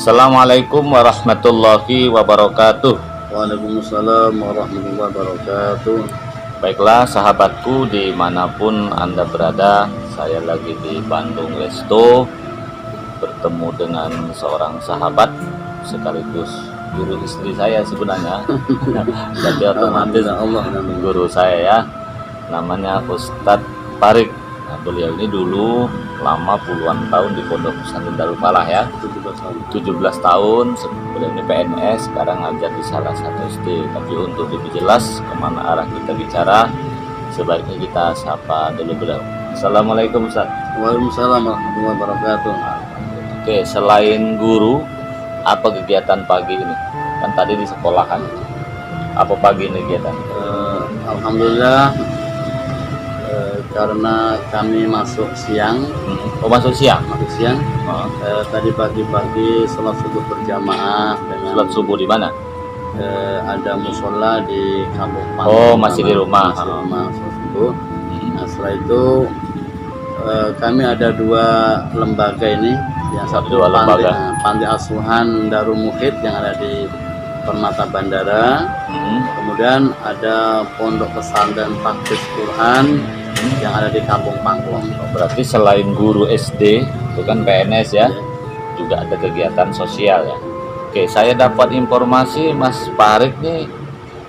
Assalamualaikum warahmatullahi wabarakatuh. Waalaikumsalam warahmatullahi wabarakatuh. Baiklah sahabatku dimanapun Anda berada, saya lagi di Bandung Resto bertemu dengan seorang sahabat sekaligus guru istri saya sebenarnya. Jadi otomatis guru saya ya, namanya Ustadz Farik. Nah, beliau ini dulu lama puluhan tahun di Pondok Pesantren Darul Falah ya, 17 tahun. Beliau ini PNS, sekarang ngajar di salah satu SD. Tapi untuk lebih jelas kemana arah kita bicara, sebaiknya kita sapa dulu beliau. Assalamualaikum Ustaz. Waalaikumsalam warahmatullahi wabarakatuh. Oke, selain guru, apa kegiatan pagi ini? Kan tadi di sekolahan. Apa pagi ini kegiatan? Alhamdulillah, karena kami masuk siang. Oh, masuk siang? Masuk siang. Tadi pagi-pagi sholat subuh berjamaah dengan Sholat subuh di mana? ada musola di kampung Panggung. Oh, masih di rumah. Masih di rumah sholat subuh. Nah, setelah itu kami ada dua lembaga ini. Yang satu Dua lembaga. Panti Asuhan Darul Mukhid yang ada di Permata Bandara. Kemudian ada Pondok Pesantren Tahfiz Quran yang ada di Kampung Panggung. Berarti selain guru SD, itu kan PNS ya, juga ada kegiatan sosial ya. Oke, saya dapat informasi Mas Farik nih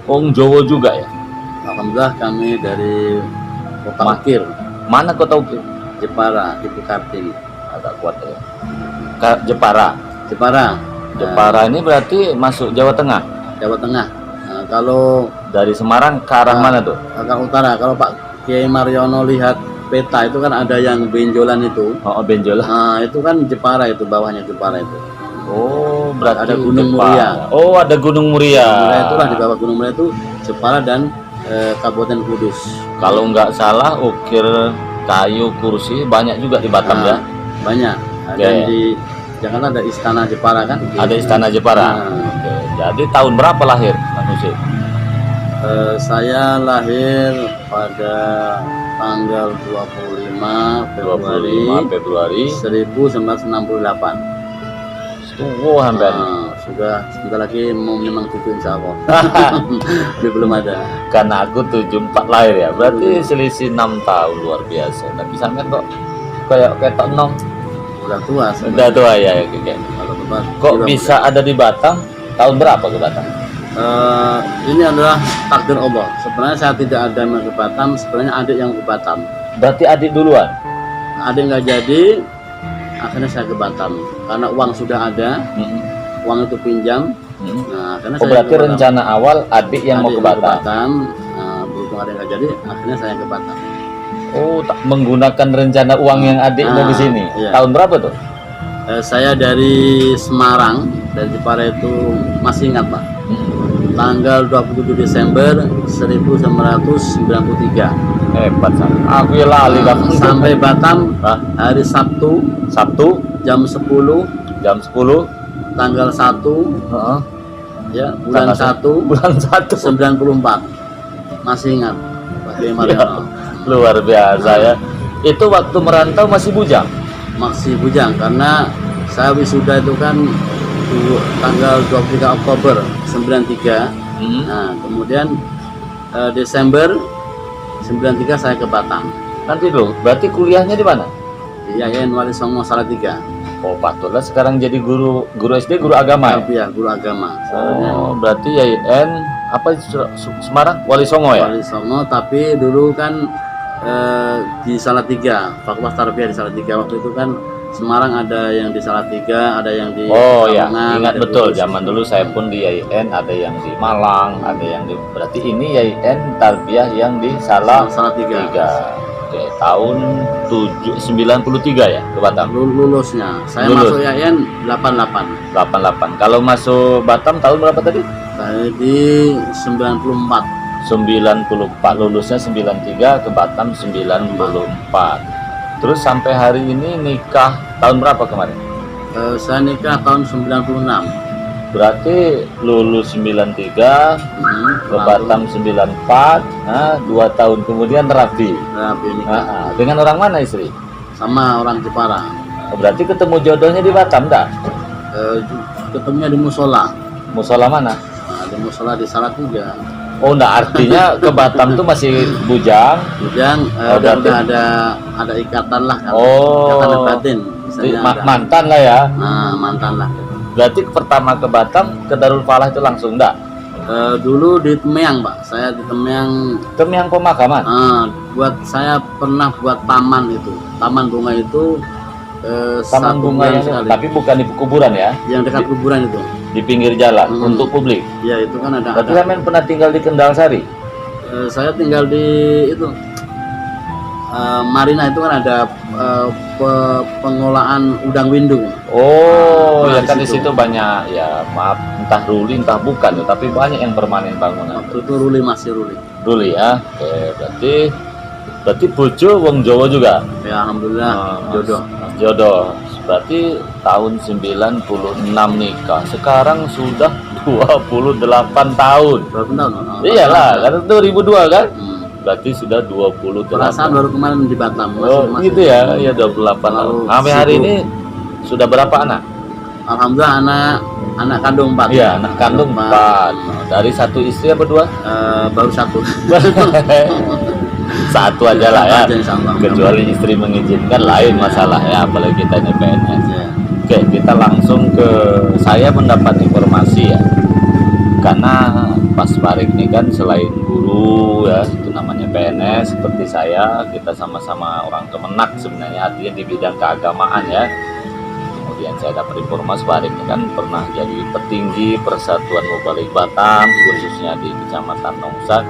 Wong Jowo juga ya. Alhamdulillah kami dari Kota Ukir, Mana Kota Ukir? Jepara, Ibu Kartini. Agak kuat ya. Jepara. Jepara Ini berarti masuk Jawa Tengah. Jawa Tengah. Nah, kalau Dari Semarang ke arah mana tuh? agak utara, kalau Pak Kiai Mariono lihat peta itu kan ada yang benjolan itu. Oh, Benjolan. Nah, itu kan Jepara, itu bawahnya Jepara itu. Oh, berarti ada Gunung Jepara. Muria. Oh, ada Gunung Muria. Muria itulah di bawah Gunung Muria itu Jepara dan Kabupaten Kudus. Kalau nggak salah ukir kayu kursi banyak juga di Batam ya. Banyak. Dan di Jakarta ada Istana Jepara kan? Ada Istana Jepara. Oke. Jadi tahun berapa lahir manusia? Saya lahir pada tanggal 25 Februari 1968. Tunggu hampir. Sudah sebentar lagi mau memang cucu insya Allah. Tapi belum ada. Karena aku 74 lahir ya. Berarti selisih 6 tahun, luar biasa. Tapi sampai kok kayak ketok nom. Udah tua. Udah tua ya kayak. Kok bisa ada di Batam? Tahun berapa ke Batam? Ini adalah takdir Allah. Sebenarnya saya tidak ada yang ke Batam. Sebenarnya adik yang ke Batam. Berarti adik duluan? Adik nggak jadi. Akhirnya saya ke Batam karena uang sudah ada. Uang itu pinjam. Nah, karena berarti rencana awal adik yang mau ke Batam. Berhubung ada nggak jadi, akhirnya saya ke Batam. Oh, menggunakan rencana uang yang adik mau di sini. Iya. Tahun berapa tuh? Saya dari Semarang, dari Jepara itu masih ingat Pak. Tanggal 27 Desember 1993. Hebat sangat. Aku ya lali sampai Batam hari Sabtu jam 10 tanggal 1 ya bulan 1 94. Masih ingat Pak Kiai Mariono. Luar biasa ya. Itu waktu merantau masih bujang? Masih bujang karena saya wisuda itu kan tanggal 23 Oktober 93. Nah, kemudian Desember 93 saya ke Batam. Nanti loh, berarti kuliahnya di mana? Di Yayan Wali Songo Salatiga. Oh, patutlah sekarang jadi guru SD, guru agama ya? Iya, guru agama. Oh, berarti YIN apa Semarang? Wali Songo ya? Wali Songo, tapi dulu kan di Salatiga, Fakultas Tarbiyah di Salatiga. Waktu itu kan Semarang ada yang di Salatiga, ada yang di ingat betul. Zaman dulu saya pun di YIN, ada yang di Malang, ada yang di, berarti ini YIN Tarbiyah yang di Salatiga. Oke, tahun 93 ya ke Batam. Lulusnya. Saya masuk YIN 88. Kalau masuk Batam tahun berapa tadi? Tadi 94. 94, lulusnya 93, ke Batam 94. Terus sampai hari ini nikah tahun berapa kemarin? Saya nikah tahun 96. Berarti lulus 93, ke Batam 94, 2 tahun kemudian rabi nikah. Dengan orang mana istri? Sama orang Jepara. Berarti ketemu jodohnya di Batam dah? ketemunya di musola. Musola mana? Nah, di musola di Salatiga. Oh, enggak, artinya ke Batam tuh masih bujang. Bujang, udah ada ikatan lah kan. Oh. Ikatan batin. Misalnya ada, Mantan lah ya. nah, mantan lah. Berarti pertama ke Batam ke Darul Falah itu langsung enggak? Dulu di Temiang, Pak. Saya di Temiang. Temiang pemakaman. Saya pernah buat taman itu. Taman bunga itu Taman bunga yang tapi bukan di kuburan ya? Yang dekat kuburan itu. Di pinggir jalan untuk publik. Ya, itu kan ada. Berarti Ramen pernah tinggal di Kendal Sari? Saya tinggal di itu Marina, itu kan ada pengolahan udang windu. Oh, ya kan di situ. situ banyak ya, maaf, entah ruli entah bukan ya, tapi banyak yang permanen bangunan. Waktu itu Ruli masih Ruli. Ruli ya. Oke, berarti bojo wong Jawa juga. Ya, alhamdulillah jodoh. Mas jodoh. Berarti tahun 96 nikah. Sekarang sudah 28 tahun. Berapa tahun? Iyalah, kan 2002 kan? Berarti sudah 28. Perasaan baru kemarin di Batam. Oh, gitu ya. Ya 28 tahun. Sampai hari ini sudah berapa anak? Alhamdulillah anak kandung 4. Iya, anak kandung 4. Dari satu istri apa 2? Baru 1. Satu aja lah ya. Insyaallah. Kecuali istri mengizinkan lain masalah ya, apalagi kita ini PNS. Ya. Oke, kita langsung ke saya mendapat informasi ya. Karena Mas Farid ini kan selain guru ya, itu namanya PNS seperti saya, kita sama-sama orang Kemenak sebenarnya, artinya di bidang keagamaan ya. Kemudian saya dapat informasi Farid ini kan pernah jadi petinggi Persatuan Mubalik Batam, khususnya di Kecamatan Nongsan.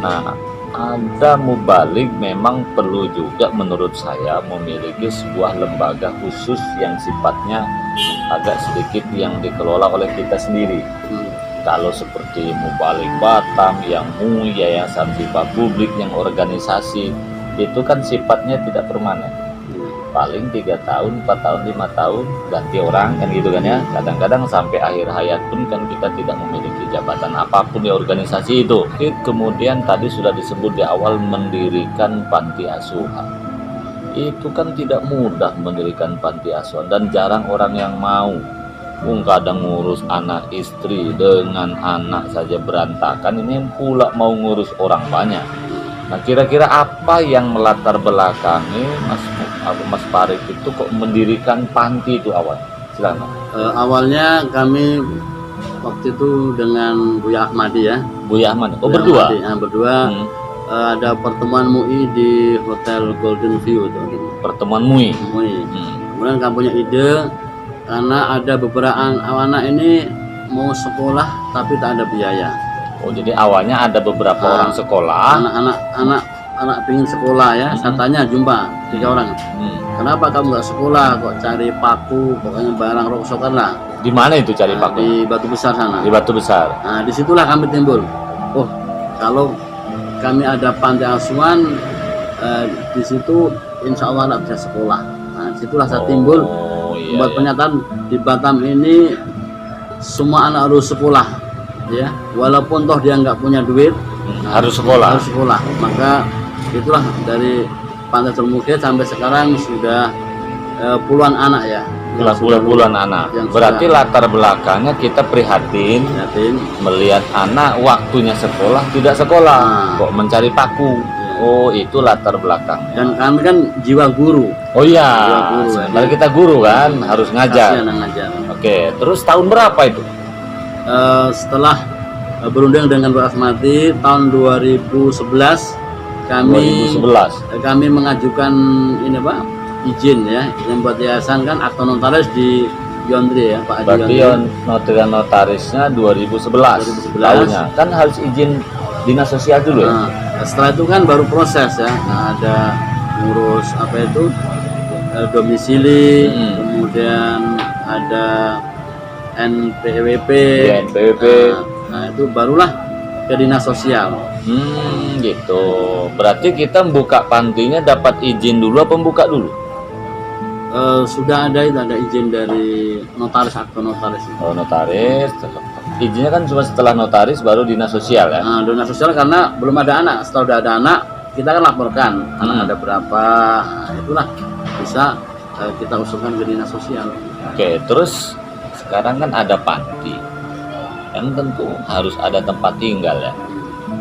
Nah, ada mubalik memang perlu juga menurut saya memiliki sebuah lembaga khusus yang sifatnya agak sedikit yang dikelola oleh kita sendiri. Kalau seperti Mubalik Batam, yang MUI, Yayasan Sifat Publik, yang organisasi, itu kan sifatnya tidak permanen. Paling 3 tahun, 4 tahun, 5 tahun ganti orang kan gitu kan ya. Kadang-kadang sampai akhir hayat pun kan kita tidak memiliki jabatan apapun di organisasi itu. Kemudian tadi sudah disebut di awal mendirikan panti asuhan. Itu kan tidak mudah mendirikan panti asuhan dan jarang orang yang mau. Kadang ngurus anak istri dengan anak saja berantakan, ini pula mau ngurus orang banyak. Nah, kira-kira apa yang melatar belakangi Mas Farid itu kok mendirikan panti itu awal? Silakan. Awalnya kami waktu itu dengan Buya Ahmadi ya. Buya Ahmadi. Oh, Buya berdua. Ahmadi, berdua. Ada pertemuan MUI di Hotel Golden View itu. Pertemuan MUI. Kemudian kami punya ide karena ada beberapa anak ini mau sekolah tapi tak ada biaya. Oh, jadi awalnya ada beberapa orang sekolah. Anak pengen sekolah ya. Saya tanya jumpa 3 orang. Kenapa kamu nggak sekolah? Kok cari paku, pokoknya barang rongsokan lah. Di mana itu cari paku? Di Batu Besar sana. Di Batu Besar. Nah, disitulah kami timbul. Oh, kalau kami ada panti asuhan, di situ insya Allah anak bisa sekolah. Nah, disitulah saya timbul. Buat pernyataan di Batam ini semua anak harus sekolah, ya. Walaupun toh dia nggak punya duit, harus sekolah. Harus sekolah. Maka itulah dari Pantai Termukit sampai sekarang sudah puluhan anak ya. Puluhan anak. Berarti latar belakangnya kita prihatin melihat anak waktunya sekolah tidak sekolah, kok mencari paku. Oh, itu latar belakang. Dan kami kan jiwa guru. Oh iya, sementara kita guru kan, harus ngajar. Oke, terus tahun berapa itu? Setelah berunding dengan Pak Asmati tahun 2011 kami mengajukan ini Pak, izin ya, yang buat yayasan kan akte notaris di Yondri ya Pak. Berarti notarisnya 2011 tahunnya. Kan harus izin dinas sosial dulu ya. Setelah itu kan baru proses ya. Ada ngurus apa itu domisili, kemudian ada NPWP. Nah, itu barulah ke dinas sosial. Gitu. Berarti kita membuka pantinya dapat izin dulu apa membuka dulu? Sudah ada izin dari notaris, akte notaris. Oh, notaris. Izinnya kan cuma setelah notaris baru dinas sosial ya? Dinas sosial karena belum ada anak. Setelah udah ada anak, kita kan laporkan anak ada berapa. Itulah bisa kita usulkan ke dinas sosial. Oke, terus sekarang kan ada panti, kan tentu harus ada tempat tinggal ya.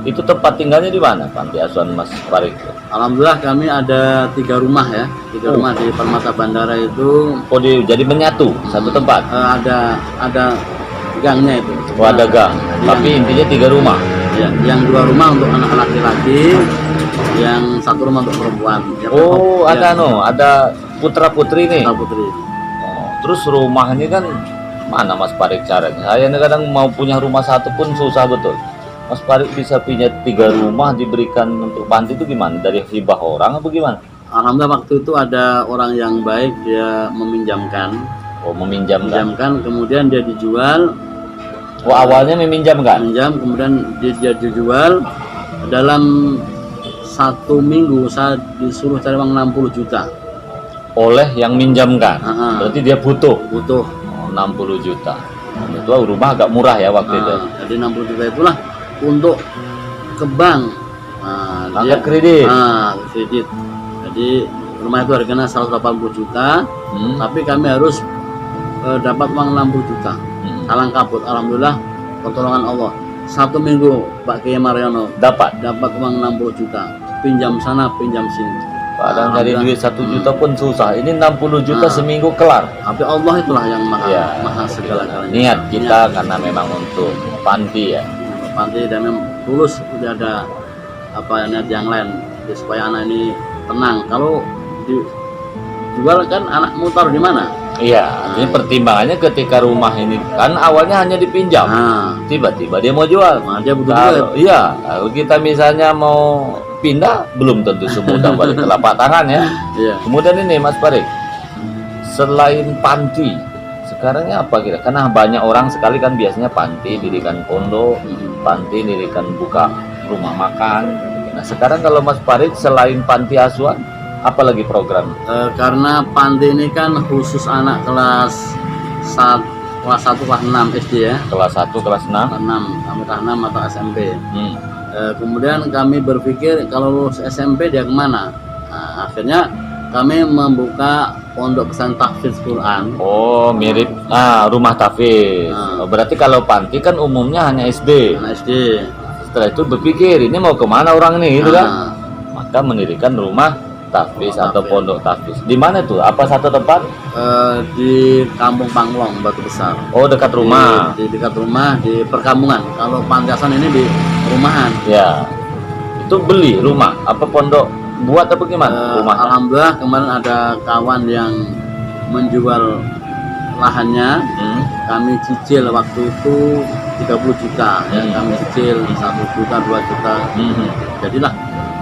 Itu tempat tinggalnya di mana panti asuhan Mas Farid? Alhamdulillah kami ada 3 rumah ya, 3 rumah di Permata Bandara itu. Oh, jadi menyatu satu tempat. Ada gangnya itu. Oh, ada gang. Yang, Tapi intinya 3 rumah. Ya, yang 2 rumah untuk anak laki-laki, yang 1 rumah untuk perempuan. Ya, Oh, ya, ada putra putri nih. putra putri. Oh, terus rumah ini kan mana Mas Farid caranya? Saya kadang mau punya rumah satu pun susah betul. Mas Farid bisa punya 3 rumah diberikan untuk panti itu gimana? Dari hibah orang apa gimana? Alhamdulillah waktu itu ada orang yang baik, dia meminjamkan, Oh, meminjamkan. kemudian dia dijual. Oh, awalnya meminjamkan. Pinjam, kemudian dia dijual. Dalam 1 minggu saya disuruh cari uang 60 juta. Oleh yang minjamkan. Berarti dia butuh. Butuh. Oh, 60 juta. Itu rumah agak murah ya waktu itu. Jadi 60 juta itulah untuk ke bank. Angkat kredit. Kredit. Jadi rumah itu harganya 180 juta, tapi kami harus dapat uang 60 juta. Kalang kabut, alhamdulillah pertolongan Allah. 1 minggu Pak Kiai Mariono Dapat. uang 60 juta. Pinjam sana, pinjam sini. Padahal dari duit 1 juta pun susah. Ini 60 juta seminggu kelar. Tapi Allah itulah yang maha, Ya, maha segala-galanya. Niat kita karena memang untuk panti ya. Panti dan memang tulus, tidak ada niat yang lain. Jadi supaya anak ini tenang. Kalau dijual kan anak mutar di mana? Iya, ini pertimbangannya ketika rumah ini kan awalnya hanya dipinjam. Tiba-tiba dia mau jual. Dia butuh duit. Iya, kalau kita misalnya mau pindah belum tentu semudah balik telapak tangan ya. Iya. Kemudian ini Mas Farid, selain panti, sekarangnya apa kira? Karena banyak orang sekali kan biasanya panti dirikan pondok, panti dirikan buka rumah makan. Nah sekarang kalau Mas Farid selain panti asuhan, apalagi program? Karena panti ini kan khusus anak kelas 1 kelas 6 SD ya. Kelas 1, kelas 6? Kelas 6, sampai kelas 6 atau SMP. Kemudian kami berpikir kalau lulus SMP dia kemana? Nah, akhirnya kami membuka pondok pesantren tahfidz Quran. Oh, mirip rumah tahfidz. Oh, berarti kalau panti kan umumnya hanya SD. SD. Setelah itu berpikir ini mau kemana orang ini gitu kan? Maka mendirikan rumah tahfidz atau pondok tahfidz. Di mana tuh? Apa satu tempat? Di Kampung Panglong, Batu Besar. Oh, dekat rumah. Di dekat rumah, di perkampungan. Kalau panti asuhan ini di rumahan. Ya. Itu beli rumah apa pondok buat apa gimana? Rumah. Alhamdulillah kemarin ada kawan yang menjual lahannya. Kami cicil waktu itu 30 juta ya, kami cicil 1 juta 2 juta. Jadilah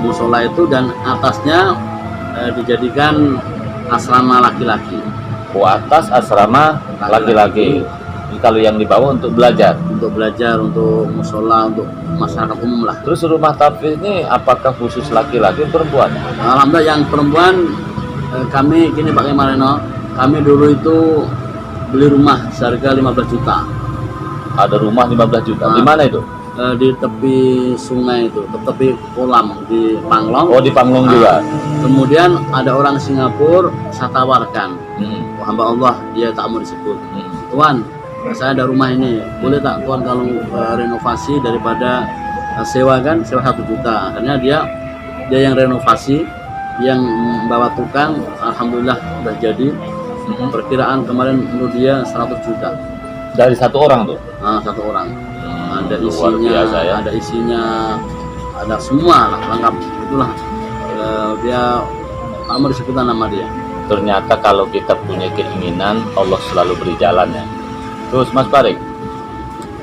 musola itu dan atasnya dijadikan asrama laki-laki. Atas asrama laki-laki. Kalau yang di bawah untuk belajar. Untuk belajar, untuk musola, untuk masyarakat umum lah. Terus rumah tahfidz ini apakah khusus laki-laki atau perempuan? Alhamdulillah yang perempuan kami gini Pak Marino, kami dulu itu beli rumah seharga 15 juta. Ada rumah 15 juta. Di mana itu? Di tepi sungai itu, tepi kolam di Panglong. Oh, di Panglong juga. Kemudian ada orang Singapura, saya tawarkan. Hamba Allah, dia tak mau disebut. Tuan, saya ada rumah ini, boleh tak Tuan kalau renovasi daripada sewa kan, sewa 1 juta. Akhirnya dia yang renovasi, yang membawa tukang, alhamdulillah udah jadi. Perkiraan kemarin menurut dia 100 juta. Dari satu orang tuh? Satu orang. Ada Luar isinya, biasa, ya? ada isinya, ada semua lah, lengkap. Itulah dia tak mau disebutkan nama dia. Ternyata kalau kita punya keinginan, Allah selalu beri jalan ya. Terus Mas Farid,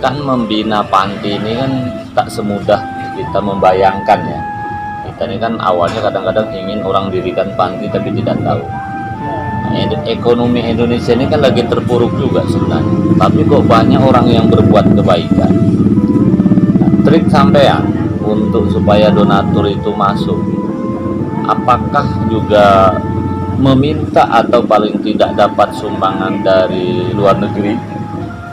kan membina panti ini kan tak semudah kita membayangkan ya. Kita ini kan awalnya kadang-kadang ingin orang dirikan panti tapi tidak tahu. Ekonomi Indonesia ini kan lagi terpuruk juga sebenarnya. Tapi kok banyak orang yang berbuat kebaikan. Nah, trik sampean untuk supaya donatur itu masuk, apakah juga meminta atau paling tidak dapat sumbangan dari luar negeri,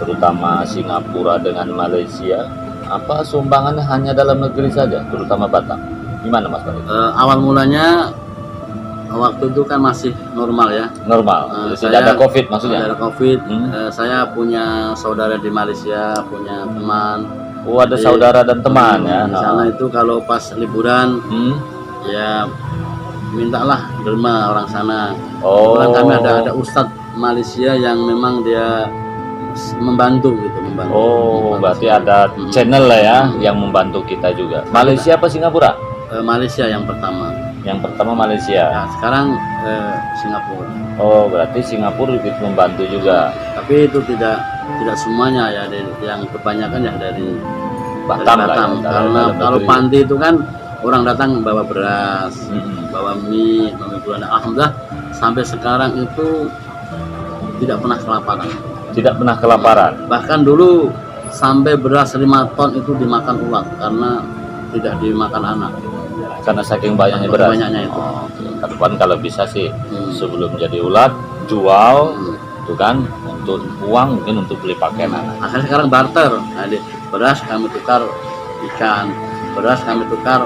terutama Singapura dengan Malaysia, apa sumbangannya hanya dalam negeri saja, terutama Batam? Gimana Mas Farid? Awal mulanya waktu itu kan masih normal ya. Normal. Tidak ada COVID maksudnya. Tidak ada COVID. Saya punya saudara di Malaysia, punya teman. Oh, ada saudara dan teman ya. Di sana itu kalau pas liburan ya mintalah derma orang sana. Oh. Kebetulan kami ada ustadz Malaysia yang memang dia membantu gitu, membantu. Oh, berarti ada channel lah ya yang membantu kita juga. Malaysia apa Singapura? Malaysia yang pertama. Yang pertama Malaysia. Nah, sekarang Singapura. Oh, berarti Singapura ikut membantu juga. Tapi itu tidak semuanya ya, yang kebanyakan ya dari Batam lah ya, karena kalau panti itu kan orang datang bawa beras, bawa mie, bulan. Alhamdulillah sampai sekarang itu tidak pernah kelaparan. Tidak pernah kelaparan. Bahkan dulu sampai beras 5 ton itu dimakan ulat karena tidak dimakan anak. Karena saking banyaknya beras. Banyaknya itu. Oh, okay. Kalau bisa sih sebelum jadi ulat jual, itu kan untuk uang mungkin untuk beli pakaian anak. Akhirnya sekarang barter. Nah, beras kami tukar ikan, beras kami tukar.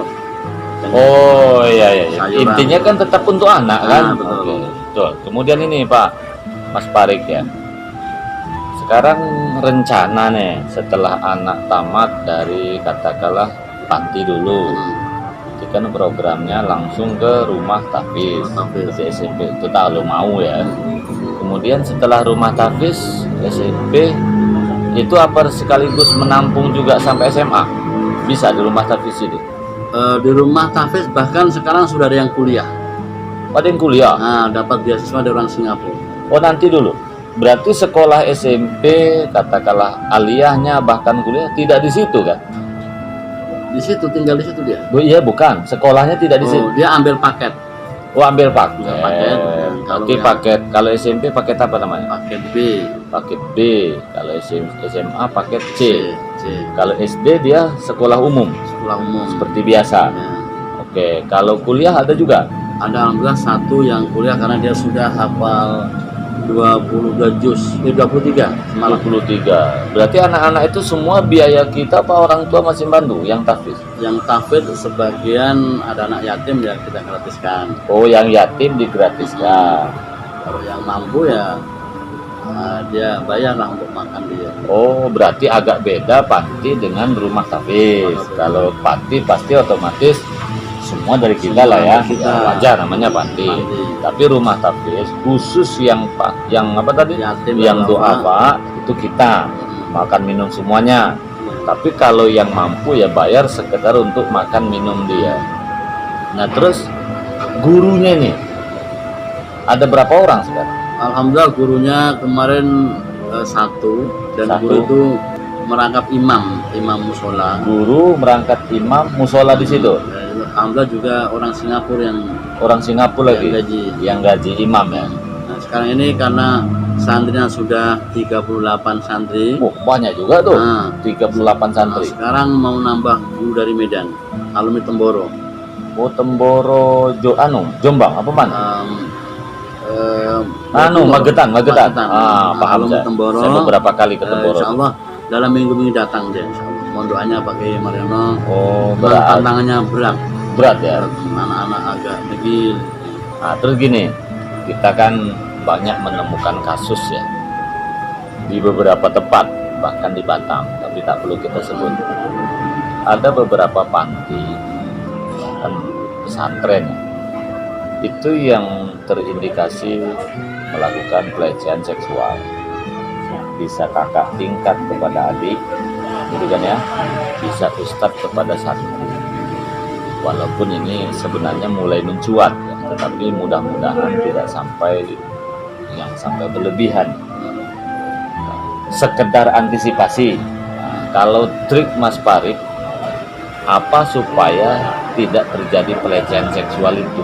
Oh iya. Sayuran. Intinya kan tetap untuk anak kan. Betul. Oke, betul. Kemudian ini Pak Mas Parik ya. Sekarang rencana nih setelah anak tamat dari katakanlah panti dulu. Itu kan programnya langsung ke rumah tahfiz di SMP. Itu kalau mau ya. Kemudian setelah rumah tahfiz SMP itu apa sekaligus menampung juga sampai SMA? Bisa di rumah tahfiz itu? Di rumah tahfiz bahkan sekarang sudah ada yang kuliah. Ada yang kuliah? Nah, dapat beasiswa dari orang Singapura. Oh, nanti dulu. Berarti sekolah SMP katakanlah aliyahnya bahkan kuliah tidak di situ kan? Di situ, tinggal di situ dia. Oh iya, bukan. Sekolahnya tidak di situ. Dia ambil paket. Oh, ambil paket. Kalau paket kalau SMP paket apa namanya? Paket B. Paket B. Kalau SMA paket C. Kalau SD dia sekolah umum. Sekolah umum. Seperti biasa. Ya. Oke, kalau kuliah ada juga? Ada alhamdulillah satu yang kuliah karena dia sudah hafal 22 juz, 23 semalam. 23. Berarti anak-anak itu semua biaya kita apa orang tua masih bantu yang tahfiz? Yang tahfiz sebagian ada anak yatim ya kita gratiskan. Oh, yang yatim digratiskan. Kalau yang mampu ya dia bayarlah untuk makan dia. Oh, berarti agak beda panti dengan rumah tahfiz. Kalau panti pasti otomatis semua dari kita lah ya. Wajar namanya panti. Tapi rumah tahfiz khusus yang apa tadi? Yatim yang duafa itu kita makan minum semuanya. Tapi kalau yang mampu ya bayar sekedar untuk makan minum dia. Nah, terus gurunya nih ada berapa orang sekarang? Alhamdulillah gurunya kemarin satu dan Satu. guru itu merangkap imam musola. Guru merangkat imam musola di situ. Alhamdulillah juga orang Singapura lagi yang gaji imam ya. Nah, sekarang ini karena santrinya sudah 38 santri. Oh, banyak juga tuh. 38 santri. Sekarang mau nambah guru dari Medan, alumni Temboro. Oh, Temboro Jombang apa mana? Magetan. Paham saya. Temboro. Saya beberapa kali ke Temboro. Insyaallah dalam minggu-minggu datang dia. Insyaallah. Mohon doanya pakai Mariono. Oh, berat. Tantangannya berat ya. Anak-anak agak degil. Nah, terus gini, kita kan banyak menemukan kasus ya di beberapa tempat, bahkan di Batam, tapi tak perlu kita sebut. Ada beberapa panti kan pesantren itu yang terindikasi melakukan pelecehan seksual, bisa kakak tingkat kepada adik, gitu kan ya, bisa ustadz kepada santri. Walaupun ini sebenarnya mulai mencuat ya, tetapi mudah-mudahan tidak sampai berlebihan. Sekedar antisipasi. Nah, kalau trik Mas Parik apa supaya tidak terjadi pelecehan seksual itu?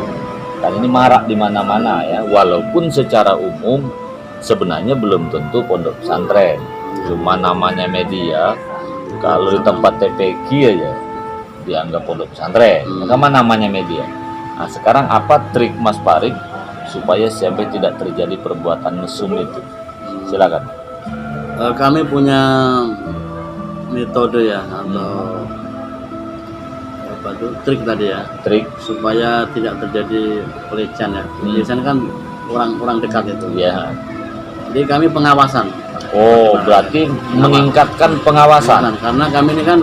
Kan ini marak di mana-mana ya, walaupun secara umum sebenarnya belum tentu pondok pesantren. Cuma namanya media, kalau di tempat TPQ aja dianggap pondok pesantren. Karena namanya media. Nah, sekarang apa trik Mas Parik supaya sampai tidak terjadi perbuatan mesum itu? Silakan. Kami punya metode ya atau trik tadi ya, trik. supaya tidak terjadi pelecehan ya. Pelecehan kan orang-orang dekat itu. Ya. Jadi kami pengawasan. Oh, berarti meningkatkan pengawasan. Karena kami ini kan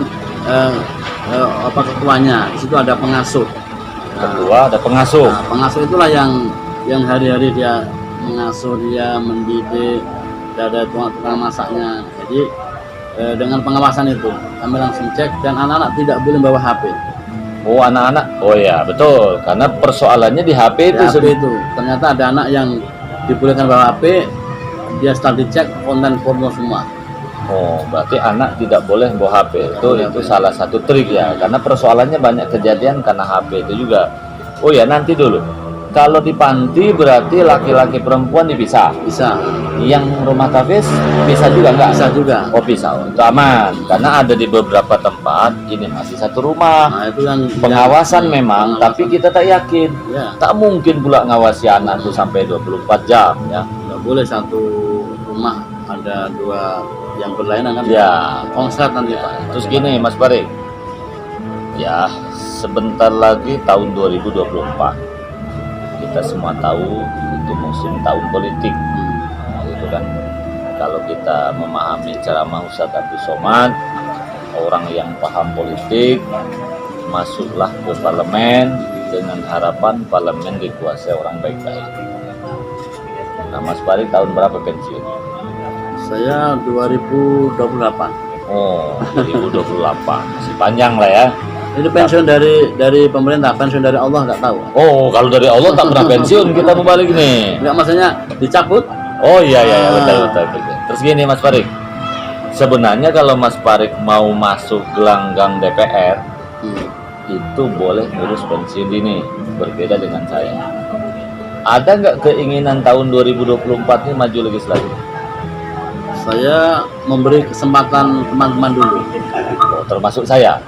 ketuanya, di situ ada pengasuh. Ketua ada pengasuh. Nah, pengasuh itulah yang hari-hari dia mengasuh, dia mendidik, ada tukang masaknya. Jadi dengan pengawasan itu kami langsung cek, dan anak-anak tidak boleh bawa HP. Oh, anak-anak. Oh ya, betul. Karena persoalannya di HP Di itu. HP itu ternyata ada anak yang dibolehkan bawa HP, dia setelah dicek konten porno semua. Oh, berarti anak tidak boleh bawa HP. Itu boleh. salah satu trik ya. Karena persoalannya banyak kejadian karena HP itu juga. Oh ya, nanti dulu. Kalau di panti berarti laki-laki perempuan dipisah. Bisa. Yang rumah tafis bisa juga nggak? Bisa juga. Oh, bisa. Oh, itu aman. Karena ada di beberapa tempat ini masih satu rumah. Nah, itu yang Pengawasan memang, tapi kita tak yakin. ya, Tak mungkin pula ngawasi anak itu sampai 24 jam ya. nggak boleh satu rumah ada dua yang berlainan kan. Ya. Konslet nanti Pak. Terus gini Mas Barik. Ya, sebentar lagi tahun 2024. Kita semua tahu itu musim tahun politik. Nah, itu kan kalau kita memahami ceramah Ustadz Abdul Somad, orang yang paham politik, masuklah ke parlemen dengan harapan parlemen dikuasai orang baik-baik. Nah, Mas Barik tahun berapa pensiun? Saya 2028. Oh, 2028. Masih panjang lah ya. Ini pensiun dari pemerintah, pensiun dari Allah nggak tahu. Oh, kalau dari Allah tak pernah pensiun, kita mau balik nih. Nggak, maksudnya dicabut. Oh iya betul. Terus gini Mas Farik, sebenarnya kalau Mas Farik mau masuk gelanggang DPR itu boleh ngurus pensiun dini, berbeda dengan saya. Ada nggak keinginan tahun 2024 ini maju legislatif? Saya memberi kesempatan teman-teman dulu. Oh, termasuk saya.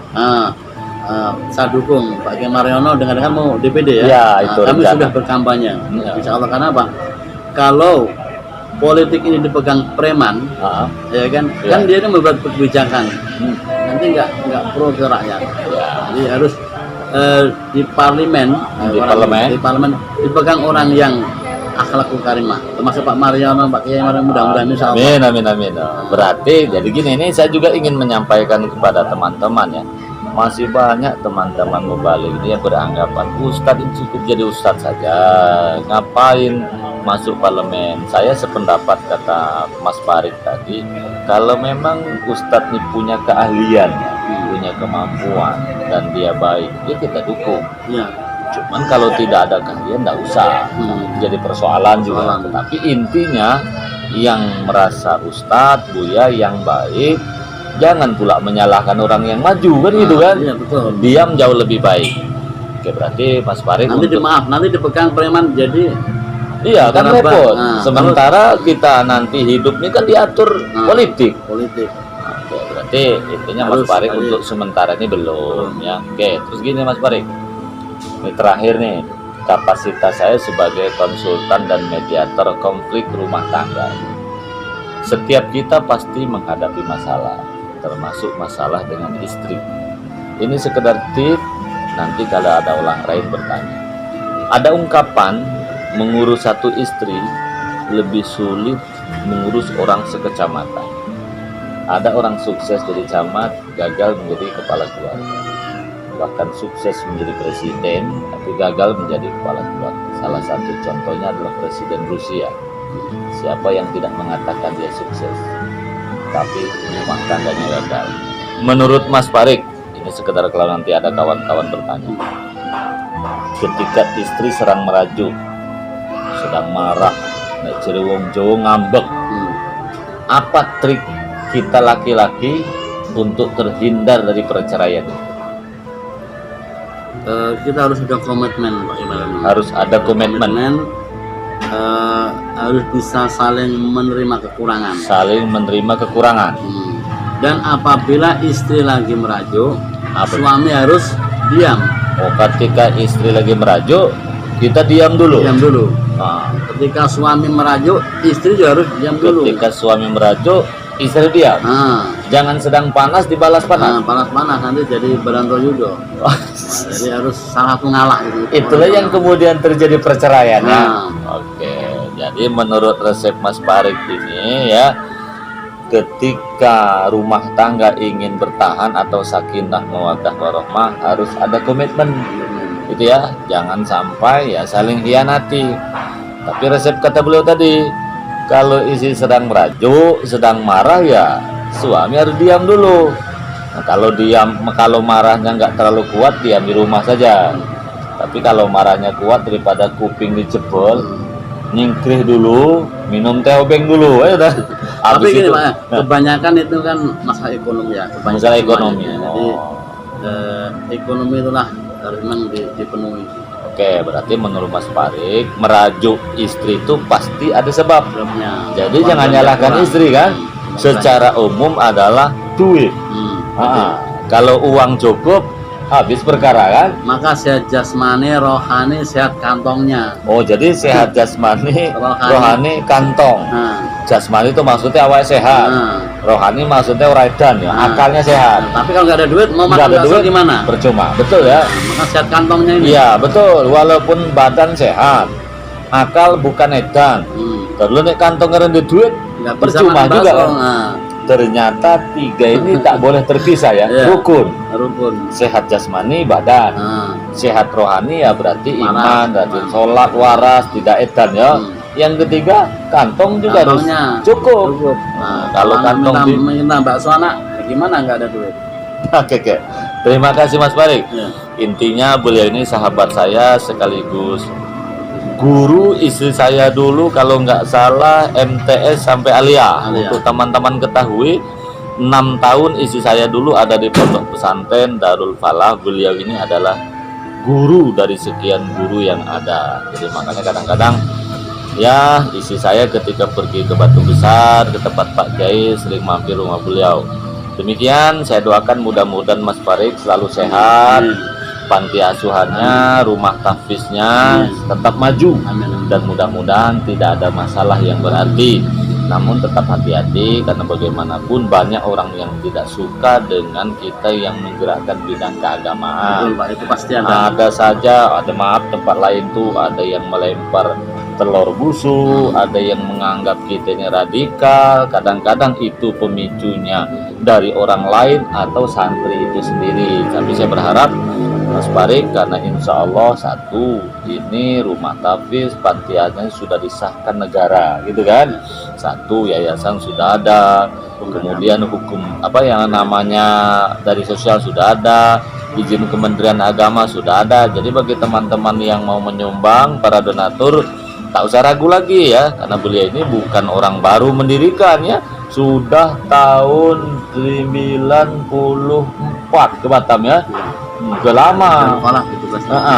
Saya dukung Pak Kiai Mariono dengan mau DPD ya. Ya, itu kami rencana. sudah berkampanye. Ya. Insya Allah, karena apa? Kalau politik ini dipegang preman, ya kan, Ya. kan dia ini membuat kebijakan, nanti nggak pro ke rakyat. Ya. Jadi harus di parlemen, di parlemen dipegang orang yang akhlakul karimah, termasuk Pak Mariono, Pak Kiai Mariono, mudah-mudahan insya Allah. Amin. Berarti jadi gini, ini saya juga ingin menyampaikan kepada teman-teman ya. Masih banyak teman-teman mubalik ini yang beranggapan Ustadz itu cukup jadi Ustadz saja, ngapain masuk parlemen. Saya sependapat kata Mas Farik tadi, kalau memang Ustadz ini punya keahlian, punya kemampuan dan dia baik, ya kita dukung. Ya. Cuman kalau tidak ada keahlian nggak usah, jadi persoalan juga. Tapi intinya yang merasa Ustadz, Buya yang baik, jangan pula menyalahkan orang yang maju kan gitu kan. Iya, betul. Diam jauh lebih baik. Oke, berarti Mas Farid Nanti nanti dipegang preman, jadi iya kan Karena repot. Nah, Sementara kita nanti hidup ini kan diatur politik. politik. Oke, berarti intinya Mas Farid untuk sementara ini belum ya. Oke, terus gini Mas Farid. Ini terakhir nih, kapasitas saya sebagai konsultan dan mediator konflik rumah tangga. Setiap kita pasti menghadapi masalah, termasuk masalah dengan istri. Ini sekedar tip, nanti kalau ada orang lain bertanya. Ada ungkapan, mengurus satu istri lebih sulit mengurus orang sekecamatan. Ada orang sukses jadi camat, gagal menjadi kepala keluarga. Bahkan sukses menjadi presiden, tapi gagal menjadi kepala keluarga. Salah satu contohnya adalah Presiden Rusia. Siapa yang tidak mengatakan dia sukses, tapi rumah tangganya gagal. Menurut Mas Farik, ini sekedar kalau nanti ada kawan-kawan bertanya, ketika istri serang merajuk, sedang marah, naik ceriwong Jawa ngambek, apa trik kita laki-laki untuk terhindar dari perceraian? Kita harus ada komitmen, Pak Ibrahim. Harus ada komitmen. Harus bisa saling menerima kekurangan. Saling menerima kekurangan. Dan apabila istri lagi merajuk, suami harus diam. Oh, ketika istri lagi merajuk, kita diam dulu. Diam dulu. Nah, Ketika suami merajuk, istri juga harus diam dulu. ketika suami merajuk, istri diam. Jangan sedang panas dibalas panas. Panas nanti jadi berantoyudo. Nah, jadi harus salah satu ngalah gitu. Itulah yang kemudian terjadi perceraian ya. Nah. Oke, jadi menurut resep Mas Farid ini ya, ketika rumah tangga ingin bertahan atau sakinah mawaddah warahmah harus ada komitmen gitu ya, jangan sampai ya saling hianati. Tapi resep kata beliau tadi, kalau istri sedang merajuk, sedang marah ya suami harus diam dulu. Nah, kalau marahnya nggak terlalu kuat, diam di rumah saja. Tapi kalau marahnya kuat, daripada kuping dijebol, nyingkrih dulu, minum teh obeng dulu, ya udah. Tapi gini Pak, kebanyakan itu kan masalah ekonomi ya. Masalah ekonomi. Jadi ekonomi itulah harus memang dipenuhi. Oke, berarti menurut Mas Farid, merajuk istri itu pasti ada sebab. Jadi jangan nyalahkan istri kan. Secara umum adalah duit. Kalau uang cukup, habis perkara kan. Maka sehat jasmani, rohani, sehat kantongnya. Oh, jadi sehat jasmani, rohani kantong. Jasmani itu maksudnya awal sehat. Rohani maksudnya uraidan ya, akalnya sehat. Tapi kalau nggak ada duit, mau makan bakso gimana? Percuma, betul ya. Maka sehat kantongnya ini. Iya, betul. Walaupun badan sehat, akal bukan edan. Terus nek kantong ngerendah duit, percuma juga kan. Ternyata tiga ini tak boleh terpisah ya. Rukun. Sehat jasmani badan, sehat rohani ya berarti iman, rajin sholat, waras, tidak edan ya. Yang ketiga kantong juga harus cukup. Nah, kalau kantong minta bakso anak, gimana nggak ada duit? Oke. Terima kasih Mas Farid. Intinya beliau ini sahabat saya sekaligus guru istri saya dulu, kalau nggak salah MTS sampai Alia. Untuk teman-teman ketahui, 6 tahun istri saya dulu ada di pondok pesantren Darul Falah. Beliau ini adalah guru dari sekian guru yang ada. Jadi makanya kadang-kadang ya istri saya ketika pergi ke Batu Besar, ke tempat Pak Kiai, sering mampir rumah beliau. Demikian saya doakan mudah-mudahan Mas Farid selalu sehat, panti asuhannya, rumah tahfiznya tetap maju, dan mudah-mudahan tidak ada masalah yang berarti. Namun tetap hati-hati, karena bagaimanapun banyak orang yang tidak suka dengan kita yang menggerakkan bidang keagamaan. Betul, Pak, itu pasti ada. Ada saja, maaf tempat lain tuh ada yang melempar telur busuk, ada yang menganggap kita ini radikal. Kadang-kadang itu pemicunya dari orang lain atau santri itu sendiri. Tapi saya berharap Mas Farid, karena insya Allah satu ini rumah tahfiz panti asuhan sudah disahkan negara gitu kan, satu yayasan sudah ada, kemudian hukum apa yang namanya dari sosial sudah ada, izin Kementerian Agama sudah ada. Jadi bagi teman-teman yang mau menyumbang, para donatur, tak usah ragu lagi ya, karena beliau ini bukan orang baru mendirikan ya, sudah tahun 94 ke Batam ya, udah lama.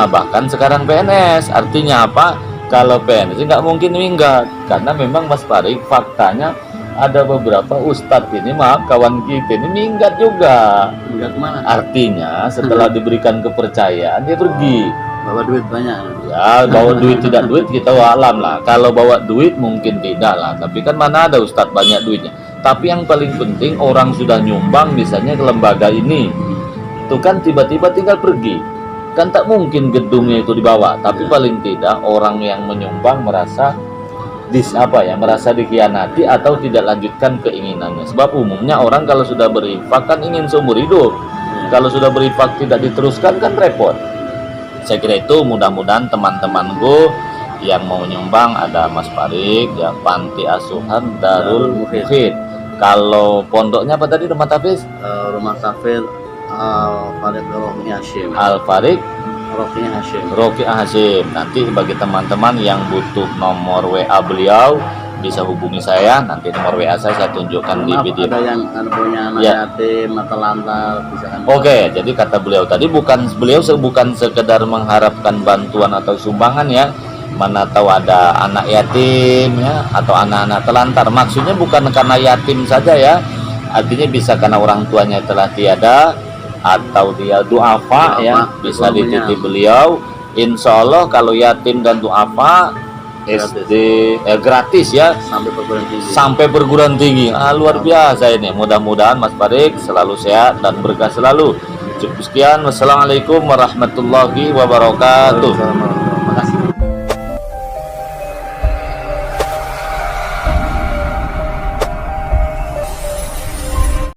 Bahkan sekarang PNS. Artinya apa? Kalau PNS nggak mungkin minggat, karena memang Mas Farid faktanya ada beberapa ustadz ini, maaf kawan kita ini minggat juga. Minggat kemana? Artinya setelah diberikan kepercayaan dia pergi. Bawa duit banyak ya, bawa duit tidak duit kita alam lah. Kalau bawa duit mungkin tidak lah, tapi kan mana ada ustadz banyak duitnya. Tapi yang paling penting orang sudah nyumbang misalnya ke lembaga ini, itu kan tiba-tiba tinggal pergi, kan tak mungkin gedungnya itu dibawa. Tapi paling tidak orang yang menyumbang merasa merasa dikhianati atau tidak lanjutkan keinginannya. Sebab umumnya orang kalau sudah berinfak kan ingin seumur hidup. Kalau sudah berinfak tidak diteruskan kan repot. Saya kira itu, mudah-mudahan teman-temanku yang mau nyumbang, ada Mas Farid ya, panti asuhan Darul Mufid. Kalau pondoknya apa tadi, rumah tahfiz? Rumah tahfiz Al-Farid Roki Hashim. Al-Farid Roki Hashim. Nanti bagi teman-teman yang butuh nomor WA beliau bisa hubungi saya. Nanti nomor WA saya tunjukkan di video. Ada yang punya anak yatim atau lantar bisa kan. Oke, jadi kata beliau tadi beliau bukan sekedar mengharapkan bantuan atau sumbangan ya. Mana tahu ada anak yatim ya, atau anak-anak telantar. Maksudnya bukan karena yatim saja ya. Artinya bisa karena orang tuanya telah tiada, atau dia duafa ya, bisa dititip beliau. Insya Allah kalau yatim dan duafa SD gratis ya sampai perguruan tinggi. sampai perguruan tinggi. Luar biasa ini. Mudah-mudahan Mas Farid selalu sehat dan berkah selalu. Cukup sekian. Wassalamualaikum warahmatullahi wabarakatuh.